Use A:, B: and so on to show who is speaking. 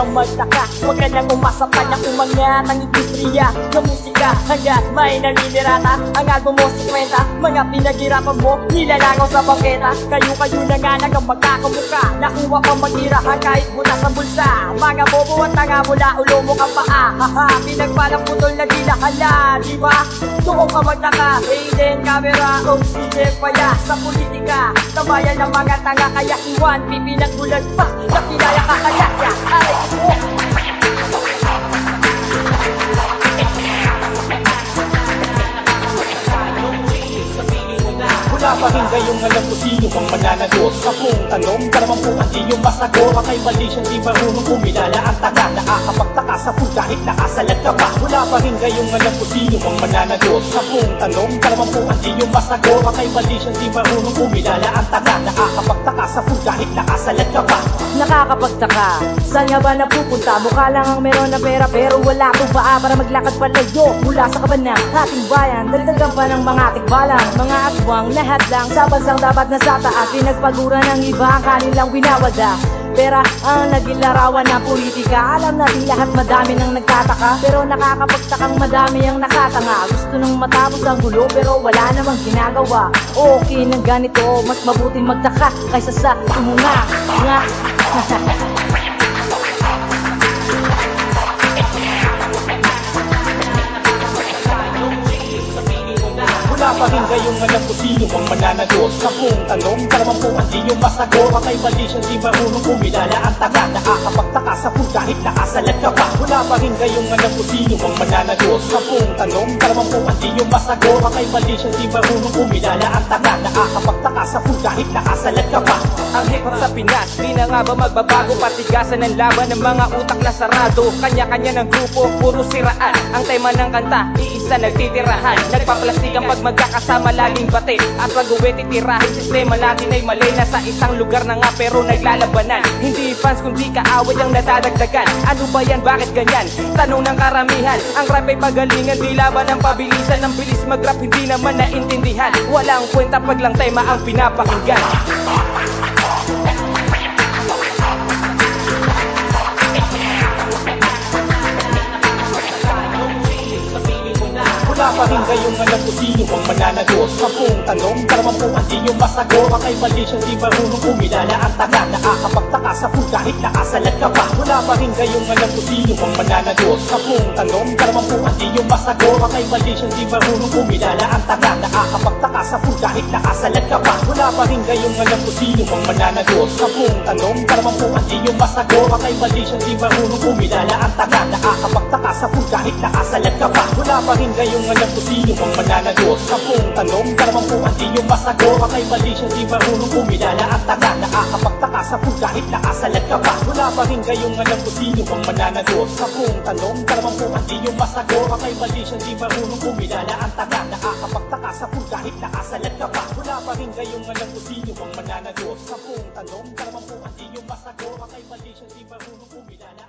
A: kang magtaka. Huwag ka nang umasa pa na umangat ang industriya ng musika hanggat may naninirata. Ang album mo 50, mga pinaghirapan mo nilalangaw sa bangketa. Kayo na nga nagang magkakamuka, nakuha pang magtirahan kahit butas ang bulsa. Mga bobo at tanga mula ulo mo ka paa. Haha, pinagpalang putol na di nahala, diba? Doon ka magtaka, hidden camera, oxygen pala sa politika. Tabayan ng mga tanga kaya iwan, pipinagbulag pa na pinaya kakalaya. Aray ko!
B: Wala pa rin kayong alam kung sino bang mananagot. Sa buong tanong, dalawampuan di yung masagot. Patay mali siyang di marunong kumilala ang taga. Nakakapagtaka sa pool kahit nakasalag ka pa. Wala pa rin kayong alam kung sino bang mananagot. Sa buong tanong, dalawampuan di yung masagot. Patay mali siyang di marunong kumilala ang taga. Nakakapagtaka sa pool kahit nakasalag ka pa.
C: Nakakapagtaka, saan nga ba napupunta? Mukha lang ang meron na pera pero wala akong paa para maglakad palayo mula sa kaban ng ating bayan. Dagdagan pa ng mga tikbalang, mga aswang na hadlang sa bansang dapat na sa taas. Pinagpagura ng iba ang kanilang winawada. Pera ang naging larawan ng politika. Alam natin lahat madami nang nagtataka, pero nakakapagtakang madami ang nakatanga. Gusto nang matapos ang gulo pero wala namang ginagawa. Okay ng ganito, mas mabuting magtaka kaysa sa tumunga nga.
B: Wala pa rin kayong alam kung sino bang mananagot. Sa buong tanong, dalawampuan di yung masagot. Patay mali siyang di marunong kumilala ang taga. Nakakapagtaka sa pool kahit nakasalag ka pa. Wala pa rin kayong alam kung sino bang mananagot. Sa buong tanong, dalawampuan di yung masagot. Patay mali siyang di marunong kumilala ang taga. Nakakapagtaka sa pool kahit nakasalag ka pa.
D: Ang hip-hop sa Pinas, di na nga ba magbabago? Patigasan ng laban ng mga utak na sarado. Kanya-kanya ng grupo, puro siraan. Ang tema ng kanta, iisa nagtitirahan. Nagpaplastikan pag magkakasama laging bate. At pag-uwi titirahin, sistema natin ay mali. Nasa isang lugar na nga pero naglalabanan. Hindi fans kundi kaaway ang nadadagdagan. Ano ba yan, bakit ganyan? Tanong ng karamihan. Ang rap ay pagalingan, di laban ng pabilisan. Ang bilis mag-rap, hindi naman naintindihan. Walang kwenta pag lang tema ang pinapakinggan.
B: Wala pa rin kayong alam kung sino bang mananagot. Sa buong tanong, dalawampuan di yung masagot. Patay mali siyang di marunong kumilala ang taga. Nakakapagtaka sa pool kahit nakasalag ka pa. Wala pa rin kayong alam kung sino bang mananagot. Sa buong tanong, dalawampuan di yung masagot. Patay mali siyang di marunong kumilala ang taga. Nakakapagtaka sa pool kahit nakasalag ka pa. Wala pa rin kayong alam kung sino bang mananagot. Sa buong tanong, dalawampuan di yung masagot. Patay mali siyang di marunong kumilala ang taga. Nakakapagtaka sa pool kahit nakasalag ka pa. Wala pa rin kayong alam kung sino bang mananagot. Sa buong tanong, dalawampuan di yung masagot. Patay mali siyang di marunong kumilala ang taga. Nakakapagtaka sa pool kahit nakasalag ka pa. Wala pa rin kayong alam kung sino bang mananagot. Sa buong tanong, dalawampuan di yung masagot. Patay mali siyang di marunong kumilala ang taga. Nakakapagtaka sa pool kahit nakasalag ka pa. Wala pa rin kayong alam kung sino bang mananagot. Sa buong tanong, dalawampuan di yung masagot. Patay mali siyang di marunong kumilala